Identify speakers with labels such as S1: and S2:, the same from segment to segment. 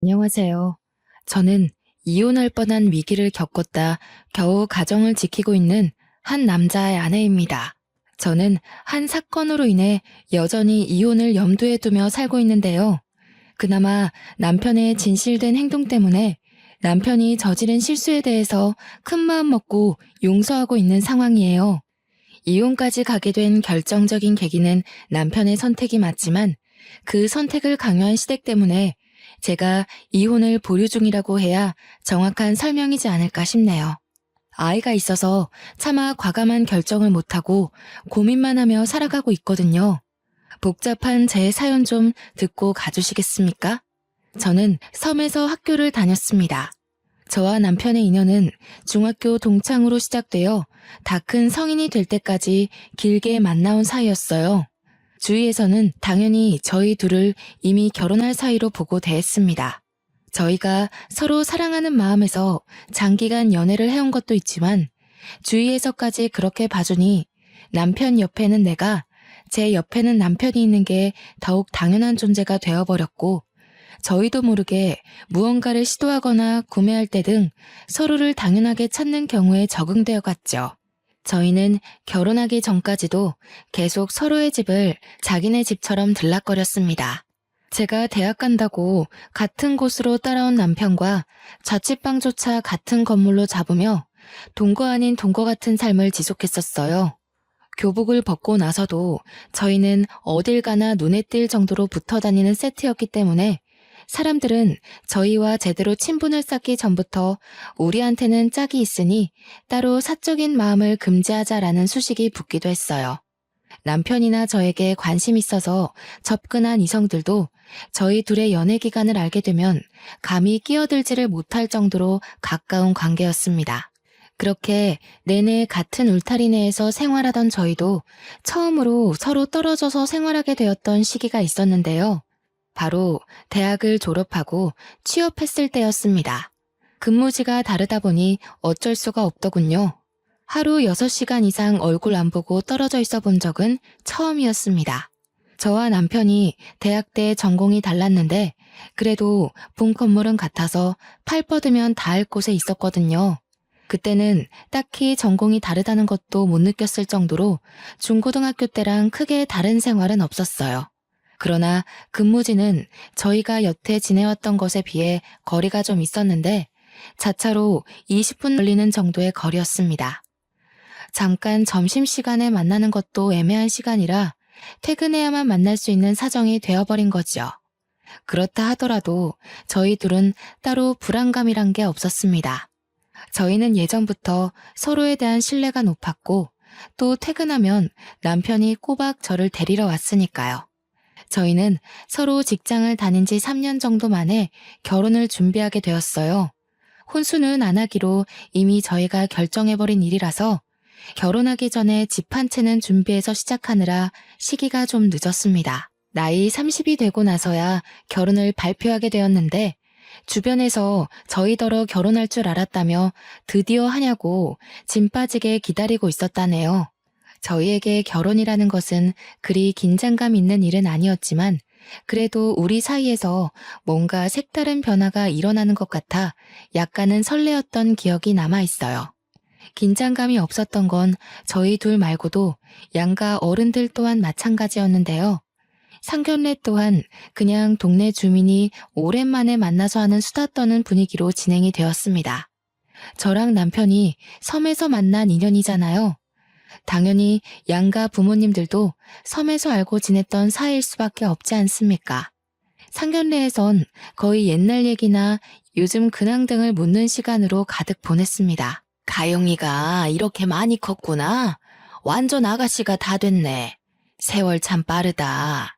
S1: 안녕하세요. 저는 이혼할 뻔한 위기를 겪었다 겨우 가정을 지키고 있는 한 남자의 아내입니다. 저는 한 사건으로 인해 여전히 이혼을 염두에 두며 살고 있는데요. 그나마 남편의 진실된 행동 때문에 남편이 저지른 실수에 대해서 큰 마음 먹고 용서하고 있는 상황이에요. 이혼까지 가게 된 결정적인 계기는 남편의 선택이 맞지만 그 선택을 강요한 시댁 때문에 제가 이혼을 보류 중이라고 해야 정확한 설명이지 않을까 싶네요. 아이가 있어서 차마 과감한 결정을 못하고 고민만 하며 살아가고 있거든요. 복잡한 제 사연 좀 듣고 가주시겠습니까? 저는 섬에서 학교를 다녔습니다. 저와 남편의 인연은 중학교 동창으로 시작되어 다 큰 성인이 될 때까지 길게 만나온 사이였어요. 주위에서는 당연히 저희 둘을 이미 결혼할 사이로 보고 대했습니다. 저희가 서로 사랑하는 마음에서 장기간 연애를 해온 것도 있지만 주위에서까지 그렇게 봐주니 남편 옆에는 내가, 제 옆에는 남편이 있는 게 더욱 당연한 존재가 되어버렸고 저희도 모르게 무언가를 시도하거나 구매할 때 등 서로를 당연하게 찾는 경우에 적응되어 갔죠. 저희는 결혼하기 전까지도 계속 서로의 집을 자기네 집처럼 들락거렸습니다. 제가 대학 간다고 같은 곳으로 따라온 남편과 자취방조차 같은 건물로 잡으며 동거 아닌 동거 같은 삶을 지속했었어요. 교복을 벗고 나서도 저희는 어딜 가나 눈에 띌 정도로 붙어 다니는 세트였기 때문에 사람들은 저희와 제대로 친분을 쌓기 전부터 우리한테는 짝이 있으니 따로 사적인 마음을 금지하자라는 수식이 붙기도 했어요. 남편이나 저에게 관심 있어서 접근한 이성들도 저희 둘의 연애 기간을 알게 되면 감히 끼어들지를 못할 정도로 가까운 관계였습니다. 그렇게 내내 같은 울타리 내에서 생활하던 저희도 처음으로 서로 떨어져서 생활하게 되었던 시기가 있었는데요. 바로 대학을 졸업하고 취업했을 때였습니다. 근무지가 다르다 보니 어쩔 수가 없더군요. 하루 6시간 이상 얼굴 안 보고 떨어져 있어 본 적은 처음이었습니다. 저와 남편이 대학 때 전공이 달랐는데 그래도 본 건물은 같아서 팔 뻗으면 닿을 곳에 있었거든요. 그때는 딱히 전공이 다르다는 것도 못 느꼈을 정도로 중고등학교 때랑 크게 다른 생활은 없었어요. 그러나 근무지는 저희가 여태 지내왔던 것에 비해 거리가 좀 있었는데 자차로 20분 걸리는 정도의 거리였습니다. 잠깐 점심시간에 만나는 것도 애매한 시간이라 퇴근해야만 만날 수 있는 사정이 되어버린 거죠. 그렇다 하더라도 저희 둘은 따로 불안감이란 게 없었습니다. 저희는 예전부터 서로에 대한 신뢰가 높았고 또 퇴근하면 남편이 꼬박 저를 데리러 왔으니까요. 저희는 서로 직장을 다닌 지 3년 정도 만에 결혼을 준비하게 되었어요. 혼수는 안 하기로 이미 저희가 결정해버린 일이라서 결혼하기 전에 집 한 채는 준비해서 시작하느라 시기가 좀 늦었습니다. 나이 30이 되고 나서야 결혼을 발표하게 되었는데 주변에서 저희더러 결혼할 줄 알았다며 드디어 하냐고 짐 빠지게 기다리고 있었다네요. 저희에게 결혼이라는 것은 그리 긴장감 있는 일은 아니었지만 그래도 우리 사이에서 뭔가 색다른 변화가 일어나는 것 같아 약간은 설레었던 기억이 남아 있어요. 긴장감이 없었던 건 저희 둘 말고도 양가 어른들 또한 마찬가지였는데요. 상견례 또한 그냥 동네 주민이 오랜만에 만나서 하는 수다 떠는 분위기로 진행이 되었습니다. 저랑 남편이 섬에서 만난 인연이잖아요. 당연히 양가 부모님들도 섬에서 알고 지냈던 사이일 수밖에 없지 않습니까? 상견례에선 거의 옛날 얘기나 요즘 근황 등을 묻는 시간으로 가득 보냈습니다. 가영이가 이렇게 많이 컸구나. 완전 아가씨가 다 됐네. 세월 참 빠르다.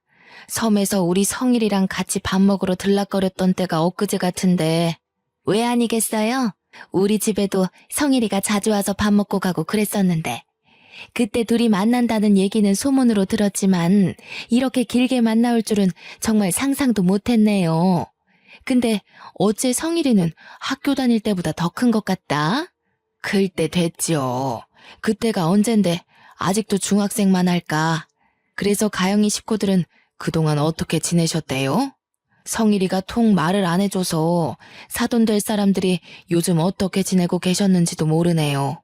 S1: 섬에서 우리 성일이랑 같이 밥 먹으러 들락거렸던 때가 엊그제 같은데 왜 아니겠어요? 우리 집에도 성일이가 자주 와서 밥 먹고 가고 그랬었는데 그때 둘이 만난다는 얘기는 소문으로 들었지만 이렇게 길게 만나올 줄은 정말 상상도 못했네요. 근데 어째 성일이는 학교 다닐 때보다 더 큰 것 같다? 클 때 됐지요. 그때가 언젠데 아직도 중학생만 할까? 그래서 가영이 식구들은 그동안 어떻게 지내셨대요? 성일이가 통 말을 안 해줘서 사돈 될 사람들이 요즘 어떻게 지내고 계셨는지도 모르네요.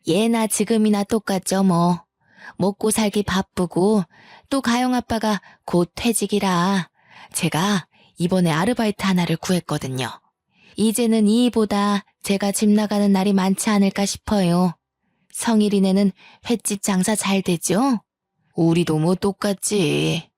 S1: 예나 지금이나 똑같죠 뭐. 먹고 살기 바쁘고 또 가영 아빠가 곧 퇴직이라 제가 이번에 아르바이트 하나를 구했거든요. 이제는 이보다 제가 집 나가는 날이 많지 않을까 싶어요. 성일이네는 횟집 장사 잘 되죠? 우리도 뭐 똑같지.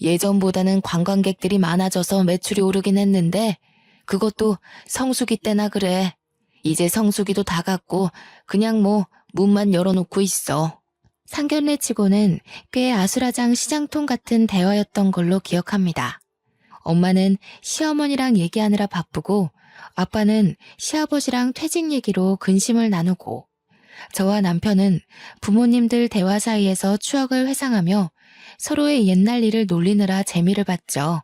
S1: 예전보다는 관광객들이 많아져서 매출이 오르긴 했는데 그것도 성수기 때나 그래. 이제 성수기도 다 갔고 그냥 뭐 문만 열어놓고 있어. 상견례 치고는 꽤 아수라장 시장통 같은 대화였던 걸로 기억합니다. 엄마는 시어머니랑 얘기하느라 바쁘고 아빠는 시아버지랑 퇴직 얘기로 근심을 나누고 저와 남편은 부모님들 대화 사이에서 추억을 회상하며 서로의 옛날 일을 놀리느라 재미를 봤죠.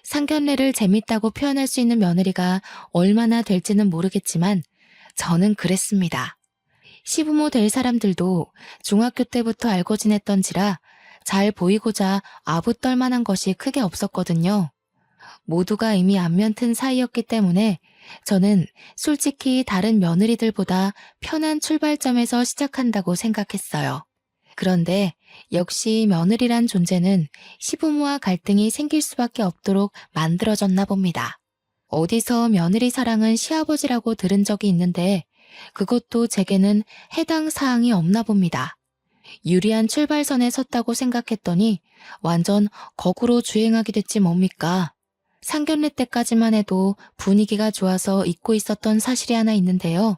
S1: 상견례를 재밌다고 표현할 수 있는 며느리가 얼마나 될지는 모르겠지만 저는 그랬습니다. 시부모 될 사람들도 중학교 때부터 알고 지냈던지라 잘 보이고자 아부떨만한 것이 크게 없었거든요. 모두가 이미 안면 튼 사이였기 때문에 저는 솔직히 다른 며느리들보다 편한 출발점에서 시작한다고 생각했어요. 그런데 역시 며느리란 존재는 시부모와 갈등이 생길 수밖에 없도록 만들어졌나 봅니다. 어디서 며느리 사랑은 시아버지라고 들은 적이 있는데 그것도 제게는 해당 사항이 없나 봅니다. 유리한 출발선에 섰다고 생각했더니 완전 거꾸로 주행하게 됐지 뭡니까? 상견례 때까지만 해도 분위기가 좋아서 잊고 있었던 사실이 하나 있는데요.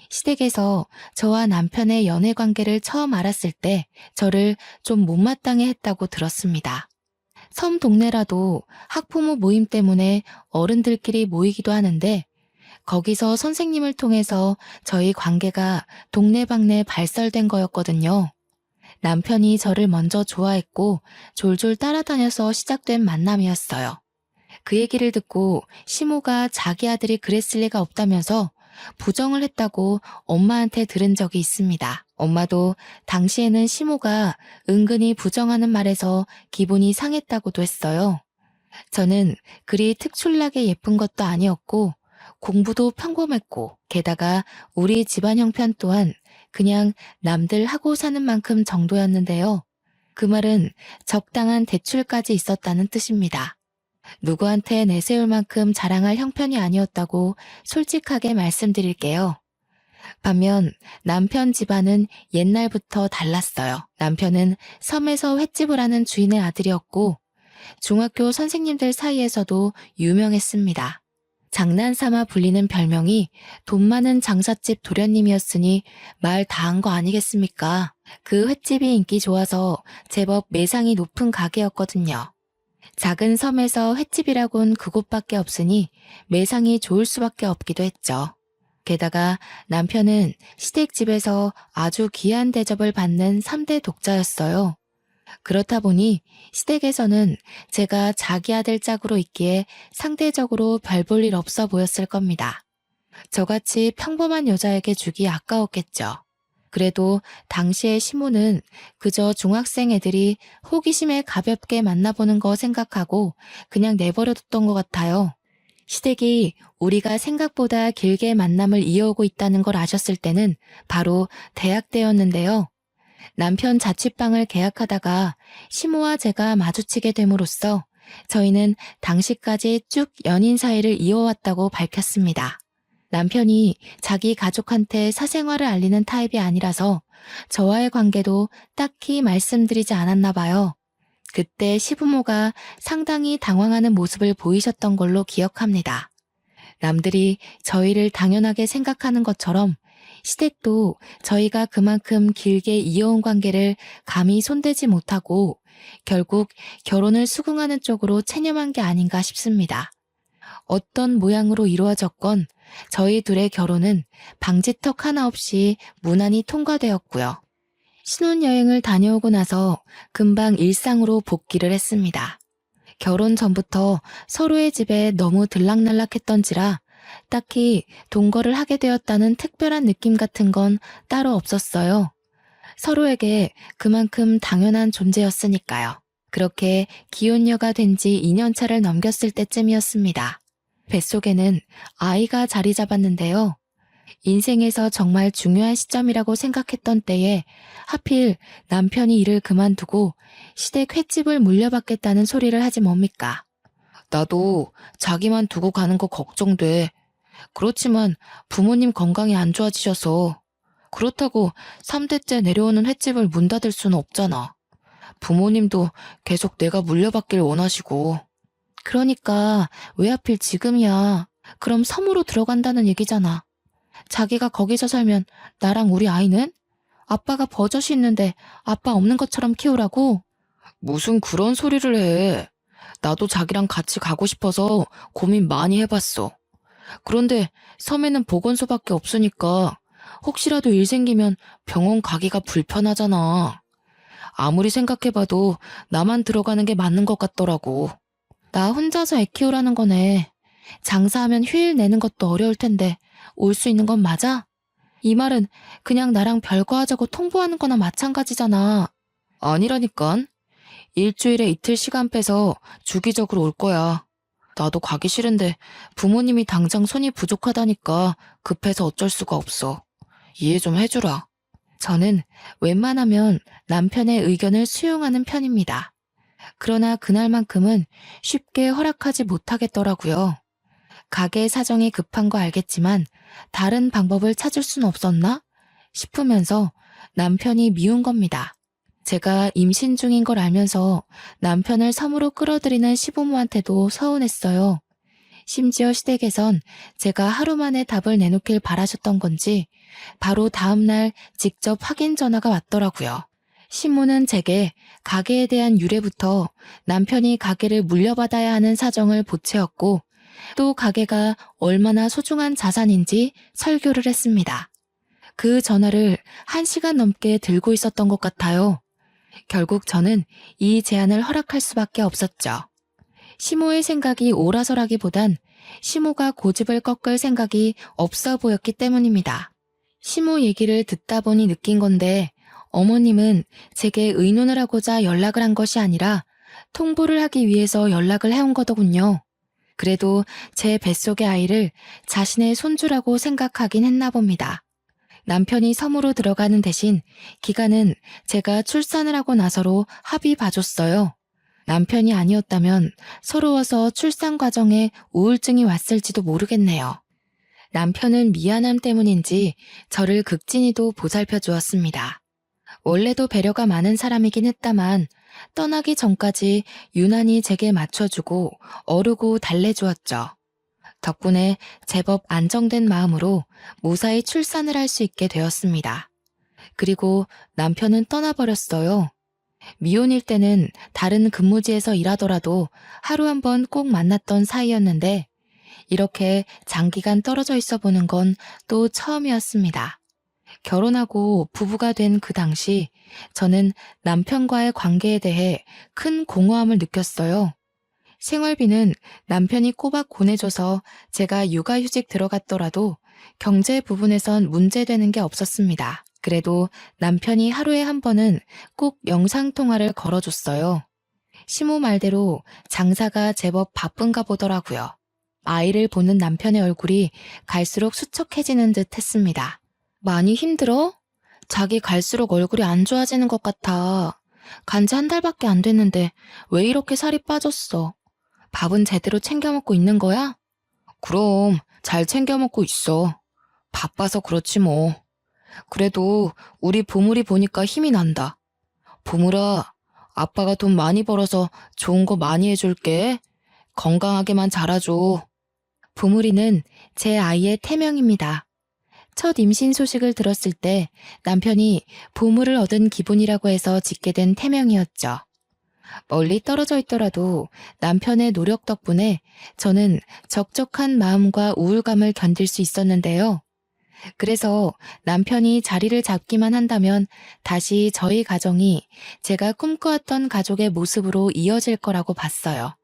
S1: 시댁에서 저와 남편의 연애 관계를 처음 알았을 때 저를 좀 못마땅해 했다고 들었습니다. 섬 동네라도 학부모 모임 때문에 어른들끼리 모이기도 하는데 거기서 선생님을 통해서 저희 관계가 동네방네 발설된 거였거든요. 남편이 저를 먼저 좋아했고 졸졸 따라다녀서 시작된 만남이었어요. 그 얘기를 듣고 시모가 자기 아들이 그랬을 리가 없다면서 부정을 했다고 엄마한테 들은 적이 있습니다. 엄마도 당시에는 시모가 은근히 부정하는 말에서 기분이 상했다고도 했어요. 저는 그리 특출나게 예쁜 것도 아니었고 공부도 평범했고 게다가 우리 집안 형편 또한 그냥 남들 하고 사는 만큼 정도였는데요. 그 말은 적당한 대출까지 있었다는 뜻입니다. 누구한테 내세울 만큼 자랑할 형편이 아니었다고 솔직하게 말씀드릴게요. 반면 남편 집안은 옛날부터 달랐어요. 남편은 섬에서 횟집을 하는 주인의 아들이었고 중학교 선생님들 사이에서도 유명했습니다. 장난삼아 불리는 별명이 돈 많은 장사집 도련님이었으니 말 다 한 거 아니겠습니까? 그 횟집이 인기 좋아서 제법 매상이 높은 가게였거든요. 작은 섬에서 횟집이라곤 그곳밖에 없으니 매상이 좋을 수밖에 없기도 했죠. 게다가 남편은 시댁집에서 아주 귀한 대접을 받는 3대 독자였어요. 그렇다 보니 시댁에서는 제가 자기 아들 짝으로 있기에 상대적으로 별 볼 일 없어 보였을 겁니다. 저같이 평범한 여자에게 주기 아까웠겠죠. 그래도 당시의 시모는 그저 중학생 애들이 호기심에 가볍게 만나보는 거 생각하고 그냥 내버려뒀던 것 같아요. 시댁이 우리가 생각보다 길게 만남을 이어오고 있다는 걸 아셨을 때는 바로 대학 때였는데요. 남편 자취방을 계약하다가 시모와 제가 마주치게 됨으로써 저희는 당시까지 쭉 연인 사이를 이어왔다고 밝혔습니다. 남편이 자기 가족한테 사생활을 알리는 타입이 아니라서 저와의 관계도 딱히 말씀드리지 않았나 봐요. 그때 시부모가 상당히 당황하는 모습을 보이셨던 걸로 기억합니다. 남들이 저희를 당연하게 생각하는 것처럼 시댁도 저희가 그만큼 길게 이어온 관계를 감히 손대지 못하고 결국 결혼을 수긍하는 쪽으로 체념한 게 아닌가 싶습니다. 어떤 모양으로 이루어졌건 저희 둘의 결혼은 방지턱 하나 없이 무난히 통과되었고요. 신혼여행을 다녀오고 나서 금방 일상으로 복귀를 했습니다. 결혼 전부터 서로의 집에 너무 들락날락했던지라 딱히 동거를 하게 되었다는 특별한 느낌 같은 건 따로 없었어요. 서로에게 그만큼 당연한 존재였으니까요. 그렇게 기혼녀가 된 지 2년 차를 넘겼을 때쯤이었습니다. 뱃속에는 아이가 자리 잡았는데요. 인생에서 정말 중요한 시점이라고 생각했던 때에 하필 남편이 일을 그만두고 시댁 횟집을 물려받겠다는 소리를 하지 뭡니까? 나도 자기만 두고 가는 거 걱정돼. 그렇지만 부모님 건강이 안 좋아지셔서 그렇다고 3대째 내려오는 횟집을 문 닫을 수는 없잖아. 부모님도 계속 내가 물려받길 원하시고. 그러니까 왜 하필 지금이야? 그럼 섬으로 들어간다는 얘기잖아. 자기가 거기서 살면 나랑 우리 아이는? 아빠가 버젓이 있는데 아빠 없는 것처럼 키우라고? 무슨 그런 소리를 해. 나도 자기랑 같이 가고 싶어서 고민 많이 해봤어. 그런데 섬에는 보건소밖에 없으니까 혹시라도 일 생기면 병원 가기가 불편하잖아. 아무리 생각해봐도 나만 들어가는 게 맞는 것 같더라고. 나 혼자서 애 키우라는 거네. 장사하면 휴일 내는 것도 어려울 텐데 올 수 있는 건 맞아? 이 말은 그냥 나랑 별거 하자고 통보하는 거나 마찬가지잖아. 아니라니깐. 일주일에 이틀 시간 빼서 주기적으로 올 거야. 나도 가기 싫은데 부모님이 당장 손이 부족하다니까 급해서 어쩔 수가 없어. 이해 좀 해주라. 저는 웬만하면 남편의 의견을 수용하는 편입니다. 그러나 그날만큼은 쉽게 허락하지 못하겠더라고요. 가게 사정이 급한 거 알겠지만 다른 방법을 찾을 순 없었나 싶으면서 남편이 미운 겁니다. 제가 임신 중인 걸 알면서 남편을 섬으로 끌어들이는 시부모한테도 서운했어요. 심지어 시댁에선 제가 하루 만에 답을 내놓길 바라셨던 건지 바로 다음날 직접 확인 전화가 왔더라고요. 신문은 제게 가게에 대한 유래부터 남편이 가게를 물려받아야 하는 사정을 보채었고 또 가게가 얼마나 소중한 자산인지 설교를 했습니다. 그 전화를 1시간 넘게 들고 있었던 것 같아요. 결국 저는 이 제안을 허락할 수밖에 없었죠. 시모의 생각이 옳아서라기보단 시모가 고집을 꺾을 생각이 없어 보였기 때문입니다. 시모 얘기를 듣다 보니 느낀 건데 어머님은 제게 의논을 하고자 연락을 한 것이 아니라 통보를 하기 위해서 연락을 해온 거더군요. 그래도 제 뱃속의 아이를 자신의 손주라고 생각하긴 했나 봅니다. 남편이 섬으로 들어가는 대신 기간은 제가 출산을 하고 나서로 합의 봐줬어요. 남편이 아니었다면 서러워서 출산 과정에 우울증이 왔을지도 모르겠네요. 남편은 미안함 때문인지 저를 극진히도 보살펴 주었습니다. 원래도 배려가 많은 사람이긴 했다만 떠나기 전까지 유난히 제게 맞춰주고 어르고 달래주었죠. 덕분에 제법 안정된 마음으로 무사히 출산을 할 수 있게 되었습니다. 그리고 남편은 떠나버렸어요. 미혼일 때는 다른 근무지에서 일하더라도 하루 한 번 꼭 만났던 사이였는데 이렇게 장기간 떨어져 있어 보는 건 또 처음이었습니다. 결혼하고 부부가 된 그 당시 저는 남편과의 관계에 대해 큰 공허함을 느꼈어요. 생활비는 남편이 꼬박 보내줘서 제가 육아휴직 들어갔더라도 경제 부분에선 문제되는 게 없었습니다. 그래도 남편이 하루에 한 번은 꼭 영상통화를 걸어줬어요. 시모 말대로 장사가 제법 바쁜가 보더라고요. 아이를 보는 남편의 얼굴이 갈수록 수척해지는 듯 했습니다. 많이 힘들어? 자기 갈수록 얼굴이 안 좋아지는 것 같아. 간지 1달밖에 안 됐는데 왜 이렇게 살이 빠졌어? 밥은 제대로 챙겨 먹고 있는 거야? 그럼 잘 챙겨 먹고 있어. 바빠서 그렇지 뭐. 그래도 우리 보물이 보니까 힘이 난다. 보물아, 아빠가 돈 많이 벌어서 좋은 거 많이 해줄게. 건강하게만 자라줘. 보물이는 제 아이의 태명입니다. 첫 임신 소식을 들었을 때 남편이 보물을 얻은 기분이라고 해서 짓게 된 태명이었죠. 멀리 떨어져 있더라도 남편의 노력 덕분에 저는 적적한 마음과 우울감을 견딜 수 있었는데요. 그래서 남편이 자리를 잡기만 한다면 다시 저희 가정이 제가 꿈꿔왔던 가족의 모습으로 이어질 거라고 봤어요.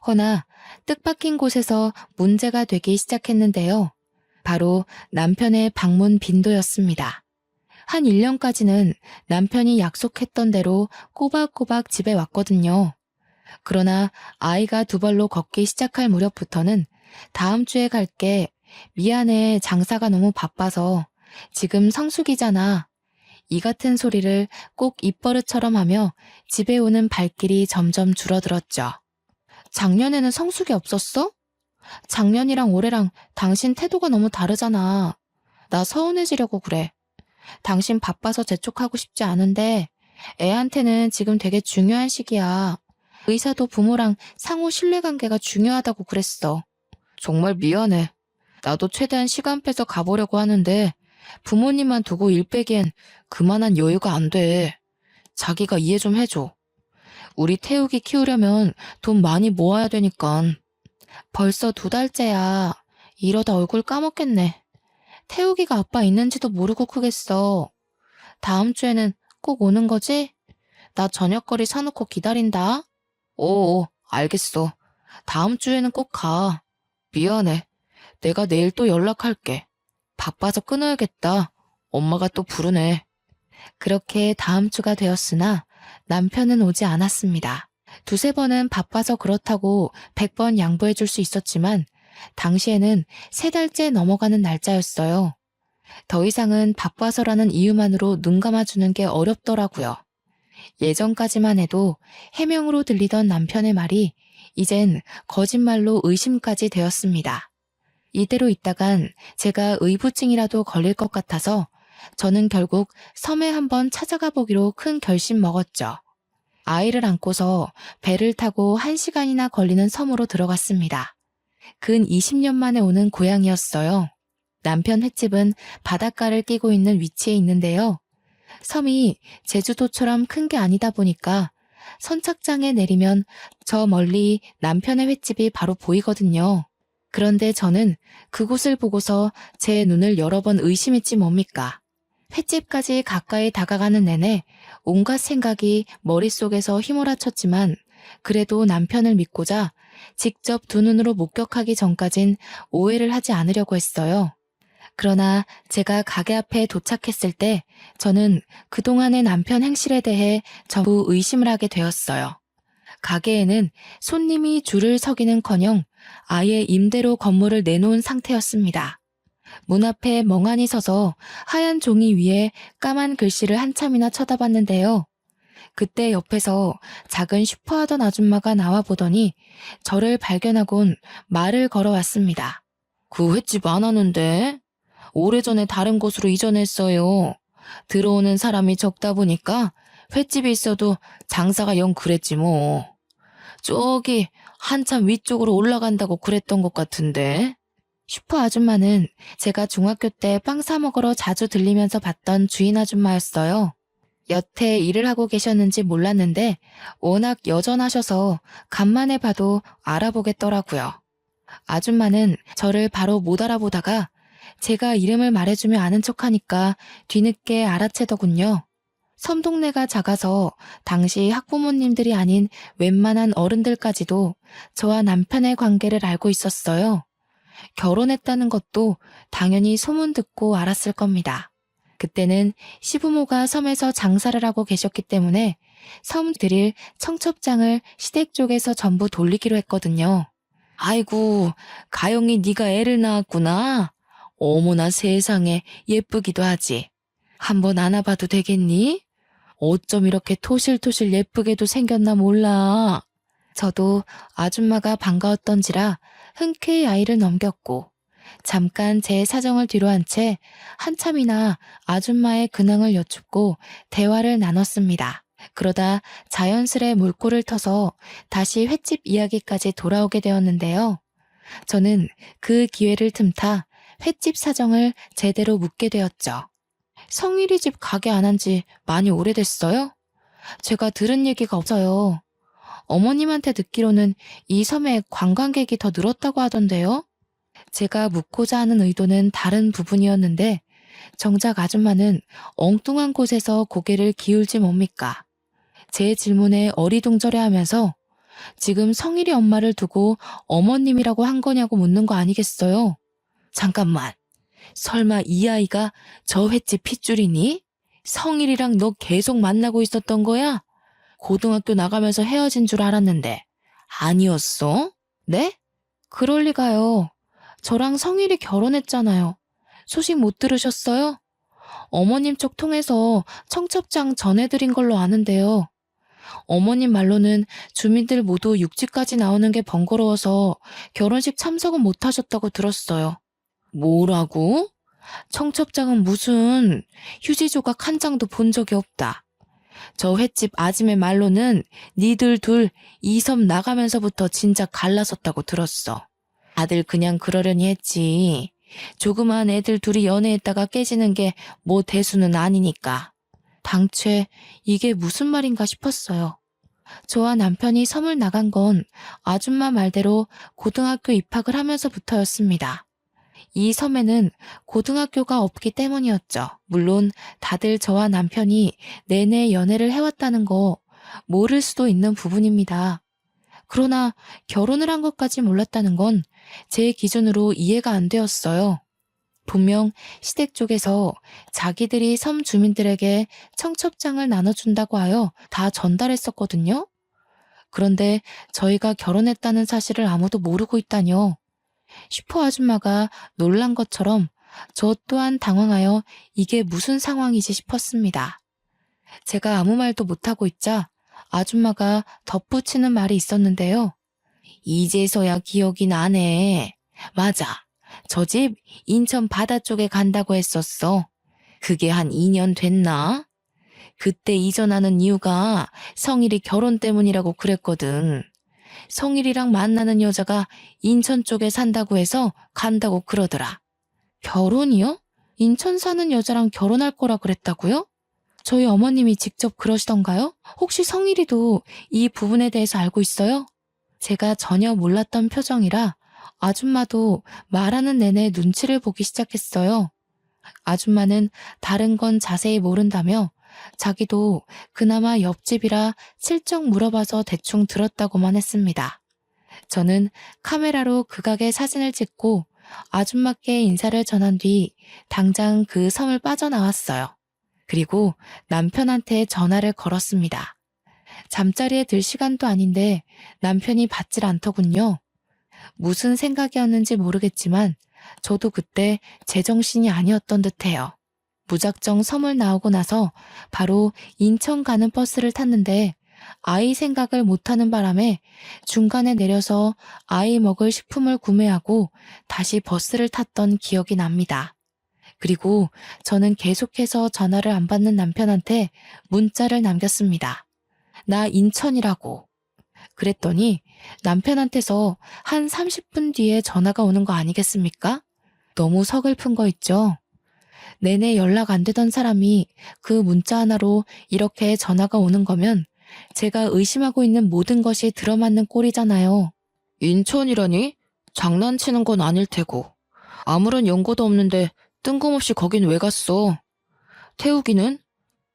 S1: 허나 뜻밖인 곳에서 문제가 되기 시작했는데요. 바로 남편의 방문 빈도였습니다. 한 1년까지는 남편이 약속했던 대로 꼬박꼬박 집에 왔거든요. 그러나 아이가 2발로 걷기 시작할 무렵부터는 다음 주에 갈게. 미안해. 장사가 너무 바빠서. 지금 성수기잖아. 이 같은 소리를 꼭 입버릇처럼 하며 집에 오는 발길이 점점 줄어들었죠. 작년에는 성수기 없었어? 작년이랑 올해랑 당신 태도가 너무 다르잖아. 나 서운해지려고 그래. 당신 바빠서 재촉하고 싶지 않은데 애한테는 지금 되게 중요한 시기야. 의사도 부모랑 상호 신뢰관계가 중요하다고 그랬어. 정말 미안해. 나도 최대한 시간 빼서 가보려고 하는데 부모님만 두고 일 빼기엔 그만한 여유가 안 돼. 자기가 이해 좀 해줘. 우리 태욱이 키우려면 돈 많이 모아야 되니까. 벌써 2달째야. 이러다 얼굴 까먹겠네. 태욱이가 아빠 있는지도 모르고 크겠어. 다음 주에는 꼭 오는 거지? 나 저녁거리 사놓고 기다린다. 오, 알겠어. 다음 주에는 꼭 가. 미안해. 내가 내일 또 연락할게. 바빠서 끊어야겠다. 엄마가 또 부르네. 그렇게 다음 주가 되었으나 남편은 오지 않았습니다. 2~3번은 바빠서 그렇다고 100번 양보해 줄 수 있었지만 당시에는 3달째 넘어가는 날짜였어요. 더 이상은 바빠서라는 이유만으로 눈 감아주는 게 어렵더라고요. 예전까지만 해도 해명으로 들리던 남편의 말이 이젠 거짓말로 의심까지 되었습니다. 이대로 있다간 제가 의부증이라도 걸릴 것 같아서 저는 결국 섬에 한번 찾아가 보기로 큰 결심 먹었죠. 아이를 안고서 배를 타고 1시간이나 걸리는 섬으로 들어갔습니다. 근 20년 만에 오는 고향이었어요. 남편 횟집은 바닷가를 끼고 있는 위치에 있는데요. 섬이 제주도처럼 큰 게 아니다 보니까 선착장에 내리면 저 멀리 남편의 횟집이 바로 보이거든요. 그런데 저는 그곳을 보고서 제 눈을 여러 번 의심했지 뭡니까. 횟집까지 가까이 다가가는 내내 온갖 생각이 머릿속에서 휘몰아쳤지만 그래도 남편을 믿고자 직접 2눈으로 목격하기 전까진 오해를 하지 않으려고 했어요. 그러나 제가 가게 앞에 도착했을 때 저는 그동안의 남편 행실에 대해 전부 의심을 하게 되었어요. 가게에는 손님이 줄을 서기는커녕 아예 임대로 건물을 내놓은 상태였습니다. 문 앞에 멍하니 서서 하얀 종이 위에 까만 글씨를 한참이나 쳐다봤는데요. 그때 옆에서 작은 슈퍼하던 아줌마가 나와 보더니 저를 발견하곤 말을 걸어왔습니다. 그 횟집 안 하는데? 오래전에 다른 곳으로 이전했어요. 들어오는 사람이 적다 보니까 횟집이 있어도 장사가 영 그랬지 뭐. 저기 한참 위쪽으로 올라간다고 그랬던 것 같은데. 슈퍼 아줌마는 제가 중학교 때 빵 사 먹으러 자주 들리면서 봤던 주인 아줌마였어요. 여태 일을 하고 계셨는지 몰랐는데 워낙 여전하셔서 간만에 봐도 알아보겠더라고요. 아줌마는 저를 바로 못 알아보다가 제가 이름을 말해주며 아는 척하니까 뒤늦게 알아채더군요. 섬 동네가 작아서 당시 학부모님들이 아닌 웬만한 어른들까지도 저와 남편의 관계를 알고 있었어요. 결혼했다는 것도 당연히 소문 듣고 알았을 겁니다. 그때는 시부모가 섬에서 장사를 하고 계셨기 때문에 섬 드릴 청첩장을 시댁 쪽에서 전부 돌리기로 했거든요. 아이고, 가영이 네가 애를 낳았구나. 어머나 세상에 예쁘기도 하지. 한번 안아봐도 되겠니? 어쩜 이렇게 토실토실 예쁘게도 생겼나 몰라. 저도 아줌마가 반가웠던지라 흔쾌히 아이를 넘겼고 잠깐 제 사정을 뒤로한 채 한참이나 아줌마의 근황을 여쭙고 대화를 나눴습니다. 그러다 자연스레 물꼬를 터서 다시 횟집 이야기까지 돌아오게 되었는데요. 저는 그 기회를 틈타 횟집 사정을 제대로 묻게 되었죠. 성일이 집 가게 안 한 지 많이 오래됐어요? 제가 들은 얘기가 없어요. 어머님한테 듣기로는 이 섬에 관광객이 더 늘었다고 하던데요. 제가 묻고자 하는 의도는 다른 부분이었는데 정작 아줌마는 엉뚱한 곳에서 고개를 기울지 뭡니까. 제 질문에 어리둥절해하면서 지금 성일이 엄마를 두고 어머님이라고 한 거냐고 묻는 거 아니겠어요? 잠깐만, 설마 이 아이가 저 횟집 핏줄이니? 성일이랑 너 계속 만나고 있었던 거야? 고등학교 나가면서 헤어진 줄 알았는데 아니었어? 네? 그럴 리가요. 저랑 성일이 결혼했잖아요. 소식 못 들으셨어요? 어머님 쪽 통해서 청첩장 전해드린 걸로 아는데요. 어머님 말로는 주민들 모두 육지까지 나오는 게 번거로워서 결혼식 참석은 못 하셨다고 들었어요. 뭐라고? 청첩장은 무슨 휴지 조각 한 장도 본 적이 없다. 저 횟집 아줌의 말로는 니들 둘 이 섬 나가면서부터 진작 갈라섰다고 들었어. 다들 그냥 그러려니 했지. 조그만 애들 둘이 연애했다가 깨지는 게 뭐 대수는 아니니까. 당최 이게 무슨 말인가 싶었어요. 저와 남편이 섬을 나간 건 아줌마 말대로 고등학교 입학을 하면서부터였습니다. 이 섬에는 고등학교가 없기 때문이었죠. 물론 다들 저와 남편이 내내 연애를 해왔다는 거 모를 수도 있는 부분입니다. 그러나 결혼을 한 것까지 몰랐다는 건 제 기준으로 이해가 안 되었어요. 분명 시댁 쪽에서 자기들이 섬 주민들에게 청첩장을 나눠준다고 하여 다 전달했었거든요. 그런데 저희가 결혼했다는 사실을 아무도 모르고 있다뇨. 슈퍼 아줌마가 놀란 것처럼 저 또한 당황하여 이게 무슨 상황이지 싶었습니다. 제가 아무 말도 못하고 있자 아줌마가 덧붙이는 말이 있었는데요. 이제서야 기억이 나네. 맞아. 저 집 인천 바다 쪽에 간다고 했었어. 그게 한 2년 됐나? 그때 이전하는 이유가 성일이 결혼 때문이라고 그랬거든. 성일이랑 만나는 여자가 인천 쪽에 산다고 해서 간다고 그러더라. 결혼이요? 인천 사는 여자랑 결혼할 거라 그랬다고요? 저희 어머님이 직접 그러시던가요? 혹시 성일이도 이 부분에 대해서 알고 있어요? 제가 전혀 몰랐던 표정이라 아줌마도 말하는 내내 눈치를 보기 시작했어요. 아줌마는 다른 건 자세히 모른다며 자기도 그나마 옆집이라 슬쩍 물어봐서 대충 들었다고만 했습니다. 저는 카메라로 극악의 사진을 찍고 아줌마께 인사를 전한 뒤 당장 그 섬을 빠져나왔어요. 그리고 남편한테 전화를 걸었습니다. 잠자리에 들 시간도 아닌데 남편이 받질 않더군요. 무슨 생각이었는지 모르겠지만 저도 그때 제정신이 아니었던 듯해요. 무작정 섬을 나오고 나서 바로 인천 가는 버스를 탔는데 아이 생각을 못하는 바람에 중간에 내려서 아이 먹을 식품을 구매하고 다시 버스를 탔던 기억이 납니다. 그리고 저는 계속해서 전화를 안 받는 남편한테 문자를 남겼습니다. 나 인천이라고. 그랬더니 남편한테서 한 30분 뒤에 전화가 오는 거 아니겠습니까? 너무 서글픈 거 있죠? 내내 연락 안 되던 사람이 그 문자 하나로 이렇게 전화가 오는 거면 제가 의심하고 있는 모든 것이 들어맞는 꼴이잖아요. 인천이라니? 장난치는 건 아닐 테고. 아무런 연고도 없는데 뜬금없이 거긴 왜 갔어? 태우기는?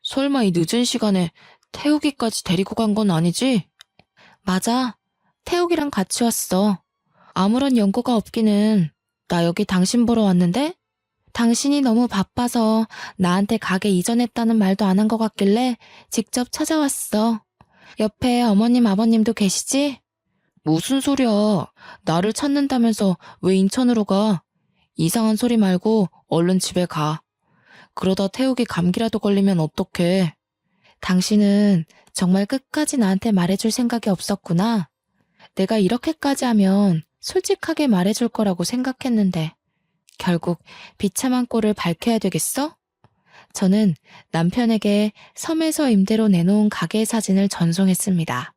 S1: 설마 이 늦은 시간에 태우기까지 데리고 간 건 아니지? 맞아. 태욱이랑 같이 왔어. 아무런 연고가 없기는. 나 여기 당신 보러 왔는데? 당신이 너무 바빠서 나한테 가게 이전했다는 말도 안 한 것 같길래 직접 찾아왔어. 옆에 어머님 아버님도 계시지? 무슨 소리야. 나를 찾는다면서 왜 인천으로 가? 이상한 소리 말고 얼른 집에 가. 그러다 태욱이 감기라도 걸리면 어떡해. 당신은 정말 끝까지 나한테 말해줄 생각이 없었구나. 내가 이렇게까지 하면 솔직하게 말해줄 거라고 생각했는데 결국 비참한 꼴을 밝혀야 되겠어? 저는 남편에게 섬에서 임대로 내놓은 가게 사진을 전송했습니다.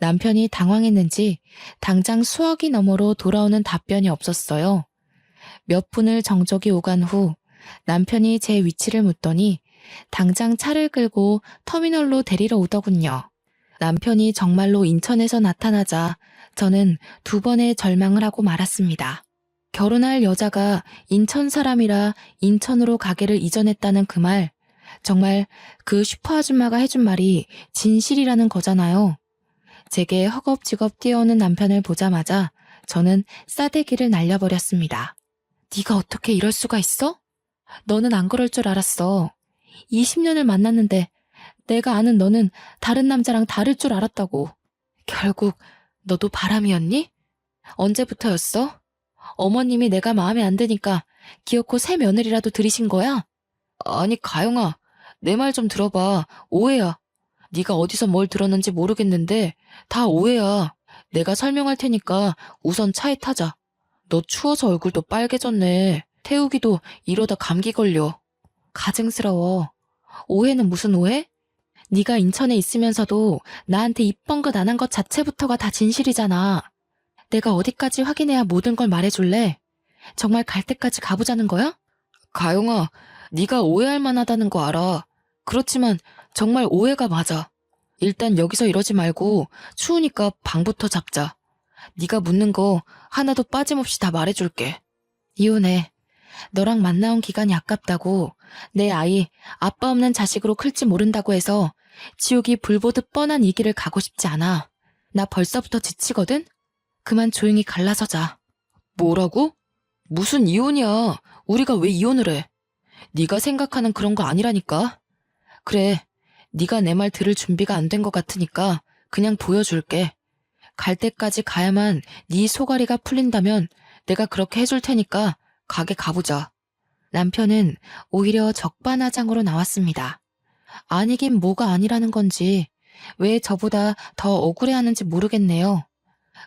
S1: 남편이 당황했는지 당장 수화기 너머로 돌아오는 답변이 없었어요. 몇 분을 정적이 오간 후 남편이 제 위치를 묻더니 당장 차를 끌고 터미널로 데리러 오더군요. 남편이 정말로 인천에서 나타나자 저는 2번의 절망을 하고 말았습니다. 결혼할 여자가 인천 사람이라 인천으로 가게를 이전했다는 그 말, 정말 그 슈퍼 아줌마가 해준 말이 진실이라는 거잖아요. 제게 허겁지겁 뛰어오는 남편을 보자마자 저는 싸대기를 날려버렸습니다. 네가 어떻게 이럴 수가 있어? 너는 안 그럴 줄 알았어. 20년을 만났는데 내가 아는 너는 다른 남자랑 다를 줄 알았다고. 결국 너도 바람이었니? 언제부터였어? 어머님이 내가 마음에 안 드니까 기어코 새 며느리라도 들이신 거야? 아니, 가영아, 내 말 좀 들어봐. 오해야. 네가 어디서 뭘 들었는지 모르겠는데 다 오해야. 내가 설명할 테니까 우선 차에 타자. 너 추워서 얼굴도 빨개졌네. 태우기도 이러다 감기 걸려. 가증스러워. 오해는 무슨 오해? 네가 인천에 있으면서도 나한테 입번긋 안 한 것 자체부터가 다 진실이잖아. 내가 어디까지 확인해야 모든 걸 말해줄래? 정말 갈 때까지 가보자는 거야? 가영아, 네가 오해할 만하다는 거 알아. 그렇지만 정말 오해가 맞아. 일단 여기서 이러지 말고 추우니까 방부터 잡자. 네가 묻는 거 하나도 빠짐없이 다 말해줄게. 이혼해. 너랑 만나온 기간이 아깝다고 내 아이 아빠 없는 자식으로 클지 모른다고 해서 지옥이 불보듯 뻔한 이 길을 가고 싶지 않아. 나 벌써부터 지치거든? 그만 조용히 갈라서자. 뭐라고? 무슨 이혼이야. 우리가 왜 이혼을 해? 네가 생각하는 그런 거 아니라니까. 그래, 네가 내 말 들을 준비가 안 된 것 같으니까 그냥 보여줄게. 갈 때까지 가야만 네 소가리가 풀린다면 내가 그렇게 해줄 테니까 가게 가보자. 남편은 오히려 적반하장으로 나왔습니다. 아니긴 뭐가 아니라는 건지 왜 저보다 더 억울해하는지 모르겠네요.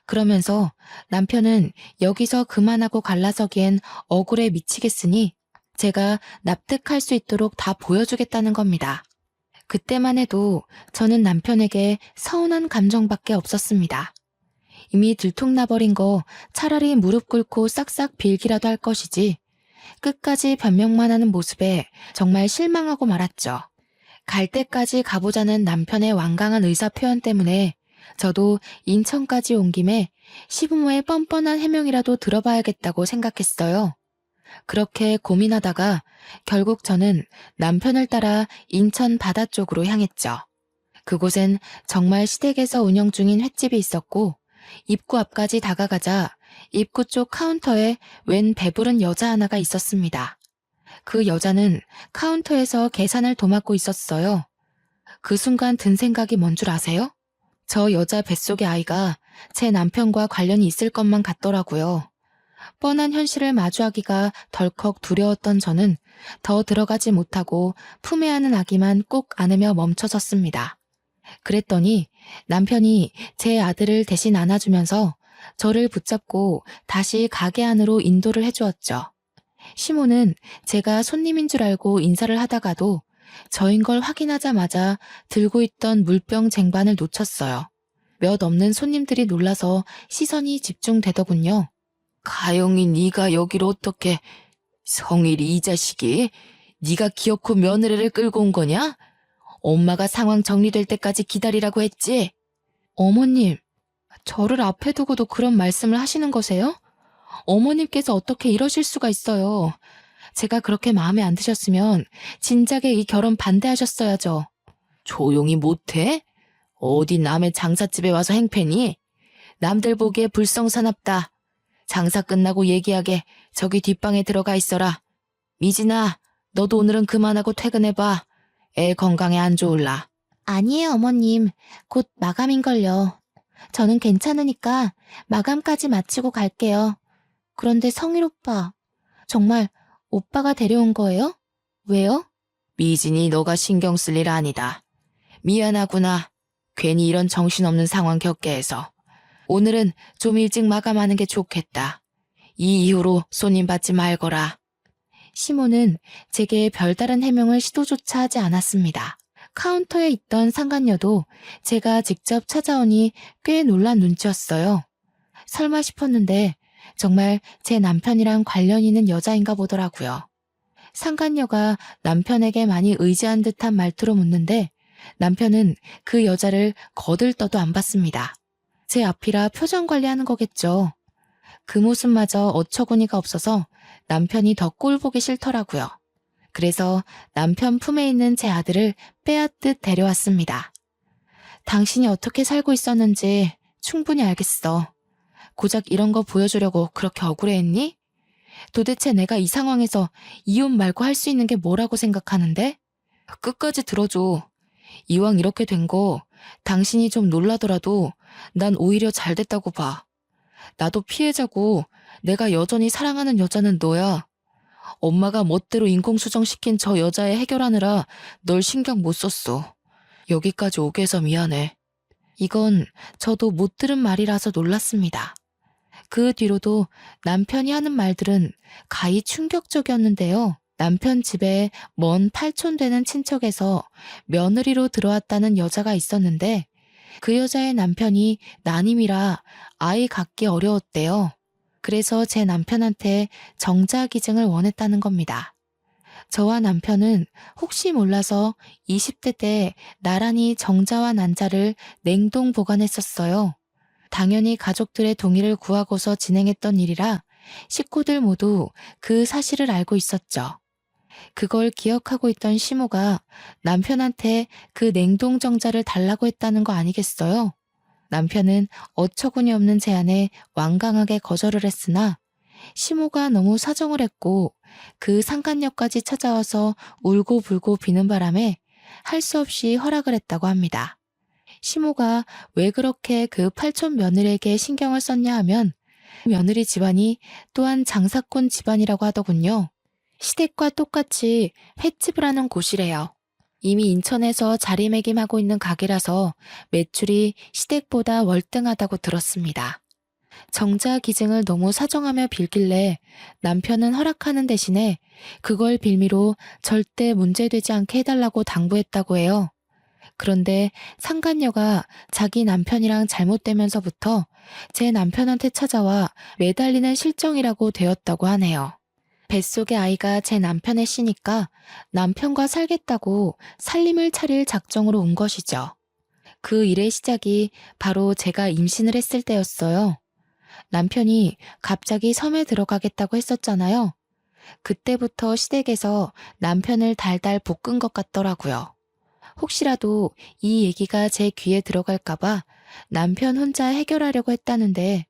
S1: 그러면서 남편은 여기서 그만하고 갈라서기엔 억울해 미치겠으니 제가 납득할 수 있도록 다 보여주겠다는 겁니다. 그때만 해도 저는 남편에게 서운한 감정밖에 없었습니다. 이미 들통나버린 거 차라리 무릎 꿇고 싹싹 빌기라도 할 것이지 끝까지 변명만 하는 모습에 정말 실망하고 말았죠. 갈 때까지 가보자는 남편의 완강한 의사 표현 때문에 저도 인천까지 온 김에 시부모의 뻔뻔한 해명이라도 들어봐야겠다고 생각했어요. 그렇게 고민하다가 결국 저는 남편을 따라 인천 바다 쪽으로 향했죠. 그곳엔 정말 시댁에서 운영 중인 횟집이 있었고 입구 앞까지 다가가자 입구 쪽 카운터에 웬 배부른 여자 하나가 있었습니다. 그 여자는 카운터에서 계산을 도맡고 있었어요. 그 순간 든 생각이 뭔 줄 아세요? 저 여자 뱃속의 아이가 제 남편과 관련이 있을 것만 같더라고요. 뻔한 현실을 마주하기가 덜컥 두려웠던 저는 더 들어가지 못하고 품에 안은 아기만 꼭 안으며 멈춰섰습니다. 그랬더니 남편이 제 아들을 대신 안아주면서 저를 붙잡고 다시 가게 안으로 인도를 해주었죠. 시모는 제가 손님인 줄 알고 인사를 하다가도 저인 걸 확인하자마자 들고 있던 물병 쟁반을 놓쳤어요. 몇 없는 손님들이 놀라서 시선이 집중되더군요. 가영이 네가 여기로 어떻게... 성일이 이 자식이 네가 기어코 며느리를 끌고 온 거냐? 엄마가 상황 정리될 때까지 기다리라고 했지? 어머님, 저를 앞에 두고도 그런 말씀을 하시는 거세요? 어머님께서 어떻게 이러실 수가 있어요. 제가 그렇게 마음에 안 드셨으면 진작에 이 결혼 반대하셨어야죠. 조용히 못해? 어디 남의 장사집에 와서 행패니? 남들 보기에 불성사납다. 장사 끝나고 얘기하게 저기 뒷방에 들어가 있어라. 미진아, 너도 오늘은 그만하고 퇴근해봐. 애 건강에 안 좋을라. 아니에요, 어머님. 곧 마감인걸요. 저는 괜찮으니까 마감까지 마치고 갈게요. 그런데 성일 오빠, 정말 오빠가 데려온 거예요? 왜요? 미진이 너가 신경 쓸 일 아니다. 미안하구나. 괜히 이런 정신없는 상황 겪게 해서. 오늘은 좀 일찍 마감하는 게 좋겠다. 이 이후로 손님 받지 말거라. 시모는 제게 별다른 해명을 시도조차 하지 않았습니다. 카운터에 있던 상간녀도 제가 직접 찾아오니 꽤 놀란 눈치였어요. 설마 싶었는데 정말 제 남편이랑 관련 있는 여자인가 보더라고요. 상간녀가 남편에게 많이 의지한 듯한 말투로 묻는데 남편은 그 여자를 거들떠도 안 봤습니다. 제 앞이라 표정 관리하는 거겠죠. 그 모습마저 어처구니가 없어서 남편이 더 꼴 보기 싫더라고요. 그래서 남편 품에 있는 제 아들을 빼앗듯 데려왔습니다. 당신이 어떻게 살고 있었는지 충분히 알겠어. 고작 이런 거 보여주려고 그렇게 억울해했니? 도대체 내가 이 상황에서 이혼 말고 할 수 있는 게 뭐라고 생각하는데? 끝까지 들어줘. 이왕 이렇게 된 거 당신이 좀 놀라더라도 난 오히려 잘 됐다고 봐. 나도 피해자고 내가 여전히 사랑하는 여자는 너야. 엄마가 멋대로 인공수정시킨 저 여자애 해결하느라 널 신경 못 썼어. 여기까지 오게 해서 미안해. 이건 저도 못 들은 말이라서 놀랐습니다. 그 뒤로도 남편이 하는 말들은 가히 충격적이었는데요. 남편 집에 먼 팔촌 되는 친척에서 며느리로 들어왔다는 여자가 있었는데 그 여자의 남편이 난임이라 아이 갖기 어려웠대요. 그래서 제 남편한테 정자기증을 원했다는 겁니다. 저와 남편은 혹시 몰라서 20대 때 나란히 정자와 난자를 냉동 보관했었어요. 당연히 가족들의 동의를 구하고서 진행했던 일이라 식구들 모두 그 사실을 알고 있었죠. 그걸 기억하고 있던 시모가 남편한테 그 냉동 정자를 달라고 했다는 거 아니겠어요? 남편은 어처구니 없는 제안에 완강하게 거절을 했으나 시모가 너무 사정을 했고 그 상간녀까지 찾아와서 울고불고 비는 바람에 할 수 없이 허락을 했다고 합니다. 시모가 왜 그렇게 그 팔촌 며느리에게 신경을 썼냐 하면 며느리 집안이 또한 장사꾼 집안이라고 하더군요. 시댁과 똑같이 횟집을 하는 곳이래요. 이미 인천에서 자리매김하고 있는 가게라서 매출이 시댁보다 월등하다고 들었습니다. 정자 기증을 너무 사정하며 빌길래 남편은 허락하는 대신에 그걸 빌미로 절대 문제되지 않게 해달라고 당부했다고 해요. 그런데 상간녀가 자기 남편이랑 잘못되면서부터 제 남편한테 찾아와 매달리는 실정이라고 되었다고 하네요. 뱃속의 아이가 제 남편의 씨니까 남편과 살겠다고 살림을 차릴 작정으로 온 것이죠. 그 일의 시작이 바로 제가 임신을 했을 때였어요. 남편이 갑자기 섬에 들어가겠다고 했었잖아요. 그때부터 시댁에서 남편을 달달 볶은 것 같더라고요. 혹시라도 이 얘기가 제 귀에 들어갈까봐 남편 혼자 해결하려고 했다는데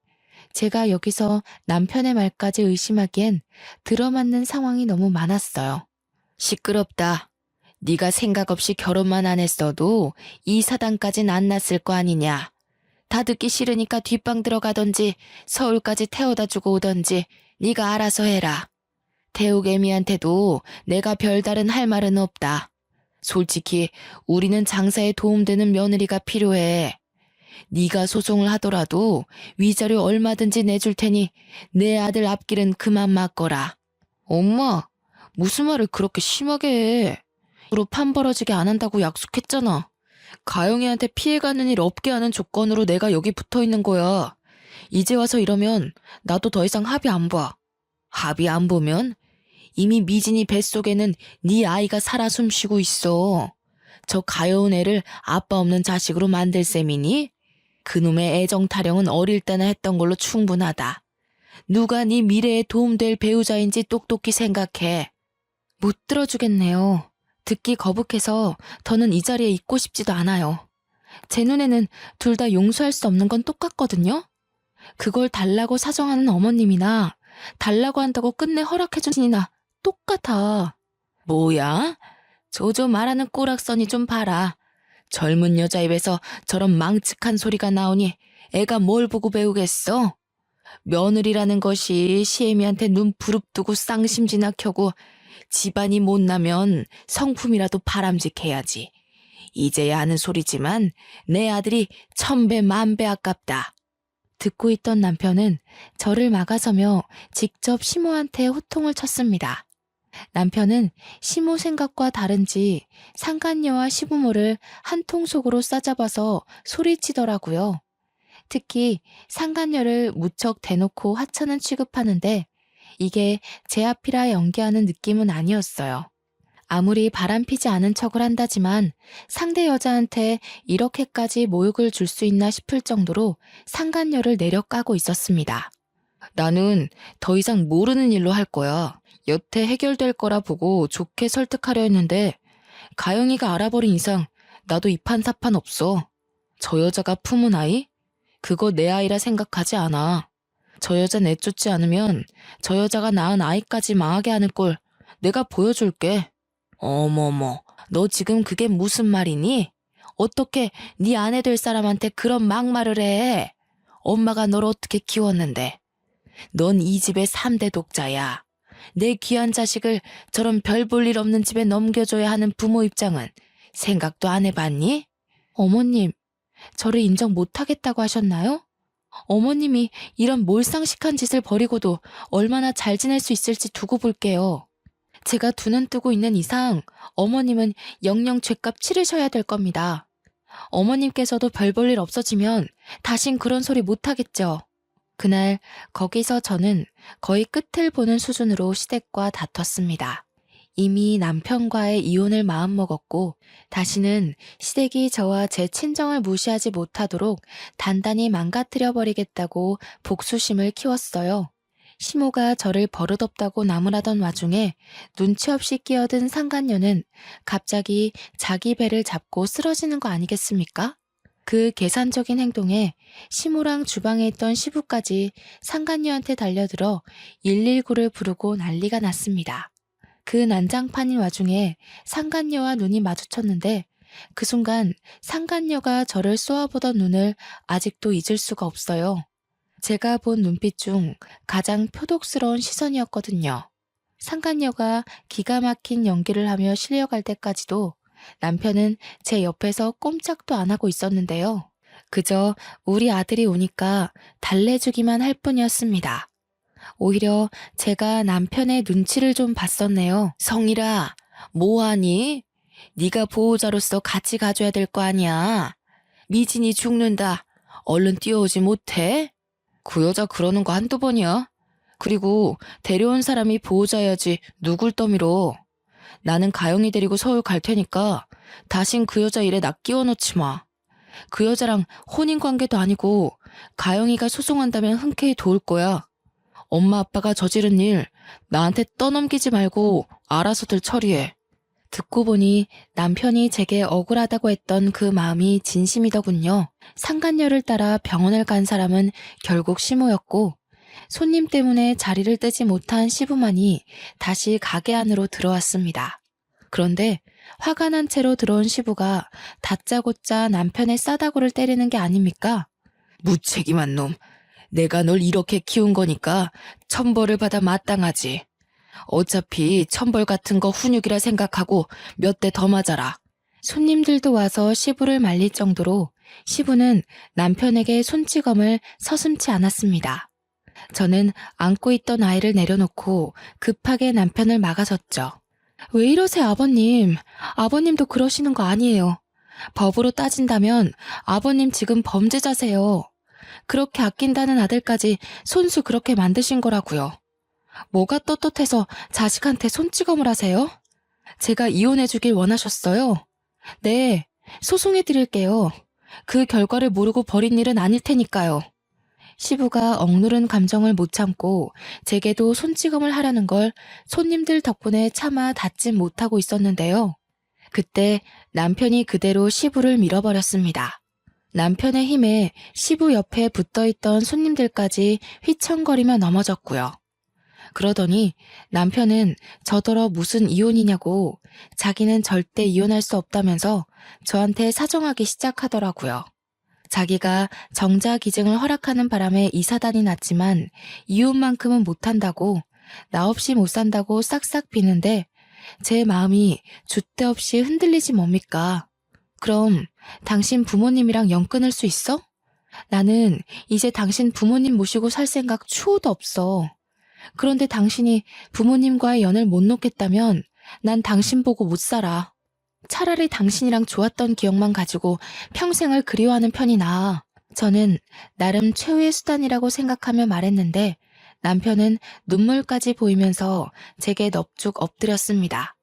S1: 제가 여기서 남편의 말까지 의심하기엔 들어맞는 상황이 너무 많았어요. 시끄럽다. 네가 생각 없이 결혼만 안 했어도 이 사단까진 안 났을 거 아니냐. 다 듣기 싫으니까 뒷방 들어가던지 서울까지 태워다 주고 오던지 네가 알아서 해라. 태욱애미한테도 내가 별다른 할 말은 없다. 솔직히 우리는 장사에 도움되는 며느리가 필요해. 네가 소송을 하더라도 위자료 얼마든지 내줄 테니 내 아들 앞길은 그만 막거라. 엄마, 무슨 말을 그렇게 심하게 해. 으로 판 벌어지게 안 한다고 약속했잖아. 가영이한테 피해가는 일 없게 하는 조건으로 내가 여기 붙어 있는 거야. 이제 와서 이러면 나도 더 이상 합의 안 봐. 합의 안 보면 이미 미진이 뱃속에는 네 아이가 살아 숨쉬고 있어. 저 가여운 애를 아빠 없는 자식으로 만들 셈이니? 그놈의 애정 타령은 어릴 때나 했던 걸로 충분하다. 누가 네 미래에 도움될 배우자인지 똑똑히 생각해. 못 들어주겠네요. 듣기 거북해서 더는 이 자리에 있고 싶지도 않아요. 제 눈에는 둘 다 용서할 수 없는 건 똑같거든요. 그걸 달라고 사정하는 어머님이나 달라고 한다고 끝내 허락해준 신이나 똑같아. 뭐야? 조조 말하는 꼬락서니 좀 봐라. 젊은 여자 입에서 저런 망측한 소리가 나오니 애가 뭘 보고 배우겠어? 며느리라는 것이 시애미한테 눈 부릅뜨고 쌍심지나 켜고 집안이 못나면 성품이라도 바람직해야지. 이제야 하는 소리지만 내 아들이 1000배 만배 아깝다. 듣고 있던 남편은 저를 막아서며 직접 시모한테 호통을 쳤습니다. 남편은 시모 생각과 다른지 상간녀와 시부모를 한 통 속으로 싸잡아서 소리치더라고요. 특히 상간녀를 무척 대놓고 하찮은 취급하는데 이게 제 앞이라 연기하는 느낌은 아니었어요. 아무리 바람피지 않은 척을 한다지만 상대 여자한테 이렇게까지 모욕을 줄 수 있나 싶을 정도로 상간녀를 내려까고 있었습니다. 나는 더 이상 모르는 일로 할 거야. 여태 해결될 거라 보고 좋게 설득하려 했는데 가영이가 알아버린 이상 나도 이판사판 없어. 저 여자가 품은 아이? 그거 내 아이라 생각하지 않아. 저 여자 내쫓지 않으면 저 여자가 낳은 아이까지 망하게 하는 꼴 내가 보여줄게. 어머머, 너 지금 그게 무슨 말이니? 어떻게 네 아내 될 사람한테 그런 막말을 해? 엄마가 널 어떻게 키웠는데? 넌 이 집의 3대 독자야. 내 귀한 자식을 저런 별 볼 일 없는 집에 넘겨줘야 하는 부모 입장은 생각도 안 해봤니? 어머님, 저를 인정 못하겠다고 하셨나요? 어머님이 이런 몰상식한 짓을 벌이고도 얼마나 잘 지낼 수 있을지 두고 볼게요. 제가 두 눈 뜨고 있는 이상 어머님은 영영 죗값 치르셔야 될 겁니다. 어머님께서도 별 볼 일 없어지면 다신 그런 소리 못하겠죠. 그날 거기서 저는 거의 끝을 보는 수준으로 시댁과 다퉜습니다. 이미 남편과의 이혼을 마음먹었고 다시는 시댁이 저와 제 친정을 무시하지 못하도록 단단히 망가뜨려 버리겠다고 복수심을 키웠어요. 시모가 저를 버릇없다고 나무라던 와중에 눈치 없이 끼어든 상간녀는 갑자기 자기 배를 잡고 쓰러지는 거 아니겠습니까? 그 계산적인 행동에 시모랑 주방에 있던 시부까지 상간녀한테 달려들어 119를 부르고 난리가 났습니다. 그 난장판인 와중에 상간녀와 눈이 마주쳤는데 그 순간 상간녀가 저를 쏘아보던 눈을 아직도 잊을 수가 없어요. 제가 본 눈빛 중 가장 표독스러운 시선이었거든요. 상간녀가 기가 막힌 연기를 하며 실려갈 때까지도 남편은 제 옆에서 꼼짝도 안 하고 있었는데요. 그저 우리 아들이 오니까 달래주기만 할 뿐이었습니다. 오히려 제가 남편의 눈치를 좀 봤었네요. 성일아, 뭐하니? 네가 보호자로서 같이 가줘야 될 거 아니야. 미진이 죽는다. 얼른 뛰어오지 못해? 그 여자 그러는 거 한두 번이야. 그리고 데려온 사람이 보호자여야지 누굴 떠밀어. 나는 가영이 데리고 서울 갈 테니까 다신 그 여자 일에 나 끼워넣지 마. 그 여자랑 혼인관계도 아니고 가영이가 소송한다면 흔쾌히 도울 거야. 엄마 아빠가 저지른 일 나한테 떠넘기지 말고 알아서들 처리해. 듣고 보니 남편이 제게 억울하다고 했던 그 마음이 진심이더군요. 상간녀를 따라 병원을 간 사람은 결국 시모였고 손님 때문에 자리를 뜨지 못한 시부만이 다시 가게 안으로 들어왔습니다. 그런데 화가 난 채로 들어온 시부가 다짜고짜 남편의 싸다구를 때리는 게 아닙니까? 무책임한 놈. 내가 널 이렇게 키운 거니까 천벌을 받아 마땅하지. 어차피 천벌 같은 거 훈육이라 생각하고 몇 대 더 맞아라. 손님들도 와서 시부를 말릴 정도로 시부는 남편에게 손찌검을 서슴지 않았습니다. 저는 안고 있던 아이를 내려놓고 급하게 남편을 막아섰죠. 왜 이러세요, 아버님? 아버님도 그러시는 거 아니에요. 법으로 따진다면 아버님 지금 범죄자세요. 그렇게 아낀다는 아들까지 손수 그렇게 만드신 거라고요. 뭐가 떳떳해서 자식한테 손찌검을 하세요? 제가 이혼해주길 원하셨어요? 네, 소송해드릴게요. 그 결과를 모르고 벌인 일은 아닐 테니까요. 시부가 억누른 감정을 못 참고 제게도 손찌검을 하려는 걸 손님들 덕분에 차마 닫지 못하고 있었는데요. 그때 남편이 그대로 시부를 밀어버렸습니다. 남편의 힘에 시부 옆에 붙어있던 손님들까지 휘청거리며 넘어졌고요. 그러더니 남편은 저더러 무슨 이혼이냐고 자기는 절대 이혼할 수 없다면서 저한테 사정하기 시작하더라고요. 자기가 정자기증을 허락하는 바람에 이 사단이 났지만 이혼만큼은 못한다고 나 없이 못 산다고 싹싹 비는데 제 마음이 줏대 없이 흔들리지 뭡니까? 그럼 당신 부모님이랑 연 끊을 수 있어? 나는 이제 당신 부모님 모시고 살 생각 추호도 없어. 그런데 당신이 부모님과의 연을 못 놓겠다면 난 당신 보고 못 살아. 차라리 당신이랑 좋았던 기억만 가지고 평생을 그리워하는 편이 나아. 저는 나름 최후의 수단이라고 생각하며 말했는데 남편은 눈물까지 보이면서 제게 넙죽 엎드렸습니다.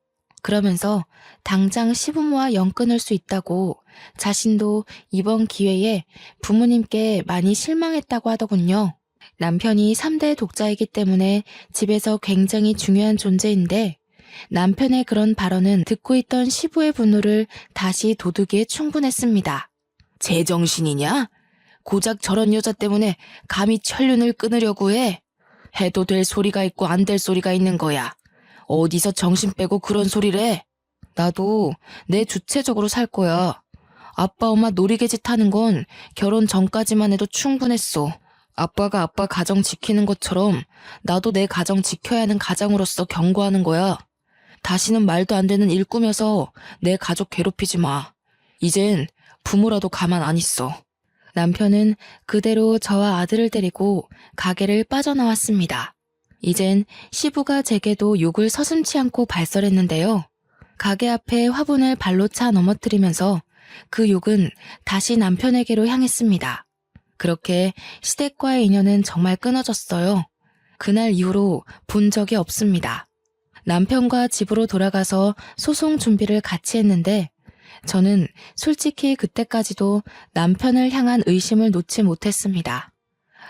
S1: 그러면서 당장 시부모와 연 끊을 수 있다고 자신도 이번 기회에 부모님께 많이 실망했다고 하더군요. 남편이 3대 독자이기 때문에 집에서 굉장히 중요한 존재인데 남편의 그런 발언은 듣고 있던 시부의 분노를 다시 돋우기에 충분했습니다. 제정신이냐? 고작 저런 여자 때문에 감히 천륜을 끊으려고 해? 해도 될 소리가 있고 안 될 소리가 있는 거야. 어디서 정신 빼고 그런 소리를 해? 나도 내 주체적으로 살 거야. 아빠 엄마 놀이개짓 하는 건 결혼 전까지만 해도 충분했어. 아빠가 아빠 가정 지키는 것처럼 나도 내 가정 지켜야 하는 가장으로서 경고하는 거야. 다시는 말도 안 되는 일 꾸며서 내 가족 괴롭히지 마. 이젠 부모라도 가만 안 있어. 남편은 그대로 저와 아들을 데리고 가게를 빠져나왔습니다. 이젠 시부가 제게도 욕을 서슴지 않고 발설했는데요. 가게 앞에 화분을 발로 차 넘어뜨리면서 그 욕은 다시 남편에게로 향했습니다. 그렇게 시댁과의 인연은 정말 끊어졌어요. 그날 이후로 본 적이 없습니다. 남편과 집으로 돌아가서 소송 준비를 같이 했는데 저는 솔직히 그때까지도 남편을 향한 의심을 놓지 못했습니다.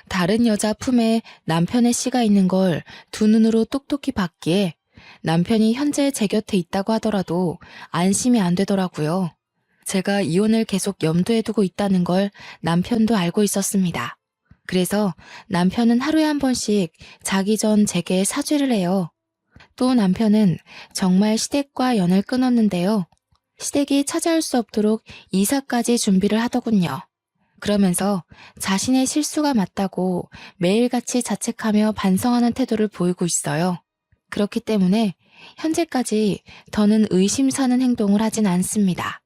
S1: 다른 여자 품에 남편의 씨가 있는 걸 두 눈으로 똑똑히 봤기에 남편이 현재 제 곁에 있다고 하더라도 안심이 안 되더라고요. 제가 이혼을 계속 염두에 두고 있다는 걸 남편도 알고 있었습니다. 그래서 남편은 하루에 한 번씩 자기 전 제게 사죄를 해요. 또 남편은 정말 시댁과 연을 끊었는데요. 시댁이 찾아올 수 없도록 이사까지 준비를 하더군요. 그러면서 자신의 실수가 맞다고 매일같이 자책하며 반성하는 태도를 보이고 있어요. 그렇기 때문에 현재까지 더는 의심 사는 행동을 하진 않습니다.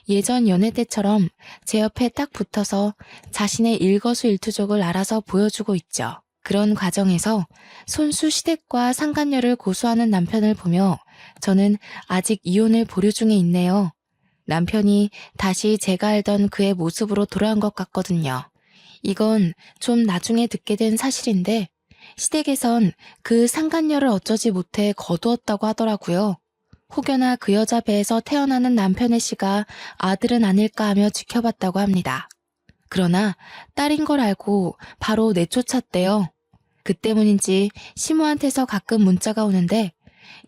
S1: 예전 연애 때처럼 제 옆에 딱 붙어서 자신의 일거수일투족을 알아서 보여주고 있죠. 그런 과정에서 손수 시댁과 상간녀를 고소하는 남편을 보며 저는 아직 이혼을 보류 중에 있네요. 남편이 다시 제가 알던 그의 모습으로 돌아온 것 같거든요. 이건 좀 나중에 듣게 된 사실인데 시댁에선 그 상간녀를 어쩌지 못해 거두었다고 하더라고요. 혹여나 그 여자 배에서 태어나는 남편의 씨가 아들은 아닐까 하며 지켜봤다고 합니다. 그러나 딸인 걸 알고 바로 내쫓았대요. 그 때문인지 시모한테서 가끔 문자가 오는데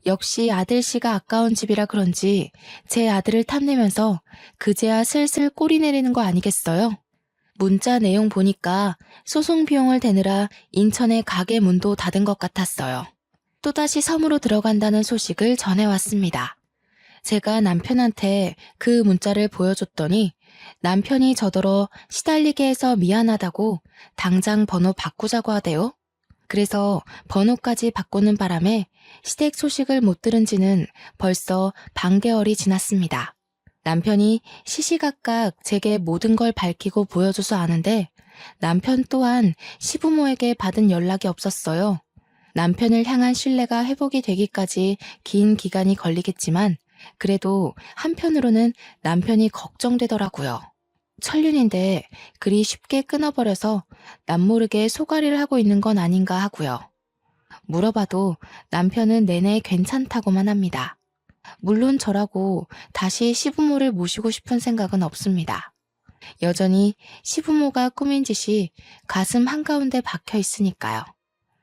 S1: 역시 아들 씨가 아까운 집이라 그런지 제 아들을 탐내면서 그제야 슬슬 꼬리 내리는 거 아니겠어요? 문자 내용 보니까 소송 비용을 대느라 인천의 가게 문도 닫은 것 같았어요. 또다시 섬으로 들어간다는 소식을 전해왔습니다. 제가 남편한테 그 문자를 보여줬더니 남편이 저더러 시달리게 해서 미안하다고 당장 번호 바꾸자고 하대요. 그래서 번호까지 바꾸는 바람에 시댁 소식을 못 들은 지는 벌써 반개월이 지났습니다. 남편이 시시각각 제게 모든 걸 밝히고 보여줘서 아는데 남편 또한 시부모에게 받은 연락이 없었어요. 남편을 향한 신뢰가 회복이 되기까지 긴 기간이 걸리겠지만 그래도 한편으로는 남편이 걱정되더라고요. 천륜인데 그리 쉽게 끊어버려서 남모르게 소가리를 하고 있는 건 아닌가 하고요. 물어봐도 남편은 내내 괜찮다고만 합니다. 물론 저라고 다시 시부모를 모시고 싶은 생각은 없습니다. 여전히 시부모가 꾸민 짓이 가슴 한가운데 박혀 있으니까요.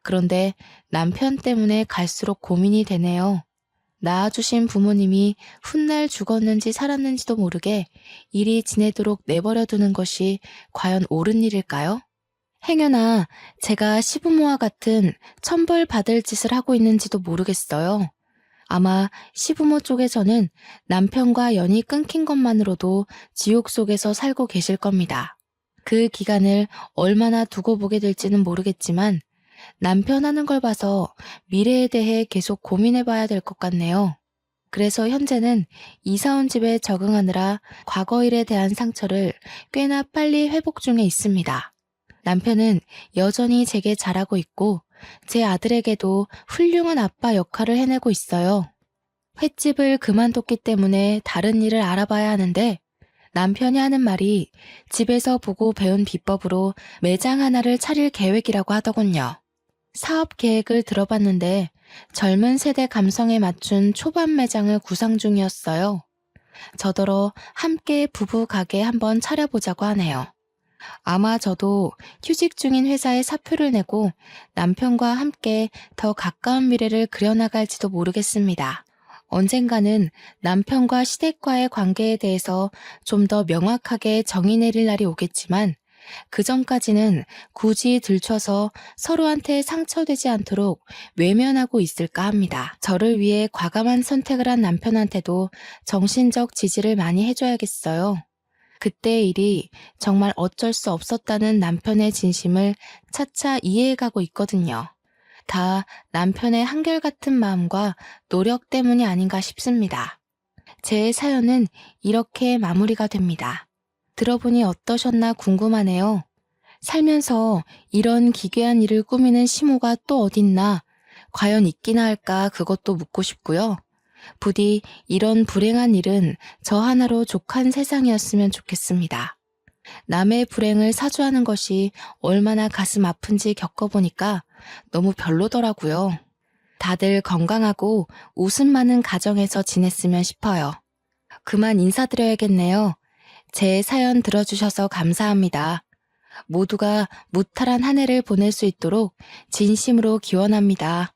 S1: 그런데 남편 때문에 갈수록 고민이 되네요. 낳아주신 부모님이 훗날 죽었는지 살았는지도 모르게 이리 지내도록 내버려 두는 것이 과연 옳은 일일까요? 행여나 제가 시부모와 같은 천벌받을 짓을 하고 있는지도 모르겠어요. 아마 시부모 쪽에서는 남편과 연이 끊긴 것만으로도 지옥 속에서 살고 계실 겁니다. 그 기간을 얼마나 두고 보게 될지는 모르겠지만 남편 하는 걸 봐서 미래에 대해 계속 고민해 봐야 될 것 같네요. 그래서 현재는 이사 온 집에 적응하느라 과거 일에 대한 상처를 꽤나 빨리 회복 중에 있습니다. 남편은 여전히 제게 잘하고 있고 제 아들에게도 훌륭한 아빠 역할을 해내고 있어요. 횟집을 그만뒀기 때문에 다른 일을 알아봐야 하는데 남편이 하는 말이 집에서 보고 배운 비법으로 매장 하나를 차릴 계획이라고 하더군요. 사업 계획을 들어봤는데 젊은 세대 감성에 맞춘 초반 매장을 구상 중이었어요. 저더러 함께 부부 가게 한번 차려보자고 하네요. 아마 저도 휴직 중인 회사에 사표를 내고 남편과 함께 더 가까운 미래를 그려나갈지도 모르겠습니다. 언젠가는 남편과 시댁과의 관계에 대해서 좀 더 명확하게 정의 내릴 날이 오겠지만 그 전까지는 굳이 들춰서 서로한테 상처되지 않도록 외면하고 있을까 합니다. 저를 위해 과감한 선택을 한 남편한테도 정신적 지지를 많이 해줘야겠어요. 그때의 일이 정말 어쩔 수 없었다는 남편의 진심을 차차 이해해가고 있거든요. 다 남편의 한결같은 마음과 노력 때문이 아닌가 싶습니다. 제 사연은 이렇게 마무리가 됩니다. 들어보니 어떠셨나 궁금하네요. 살면서 이런 기괴한 일을 꾸미는 시모가 또 어딨나, 과연 있기나 할까 그것도 묻고 싶고요. 부디 이런 불행한 일은 저 하나로 족한 세상이었으면 좋겠습니다. 남의 불행을 사주하는 것이 얼마나 가슴 아픈지 겪어보니까 너무 별로더라고요. 다들 건강하고 웃음 많은 가정에서 지냈으면 싶어요. 그만 인사드려야겠네요. 제 사연 들어주셔서 감사합니다. 모두가 무탈한 한 해를 보낼 수 있도록 진심으로 기원합니다.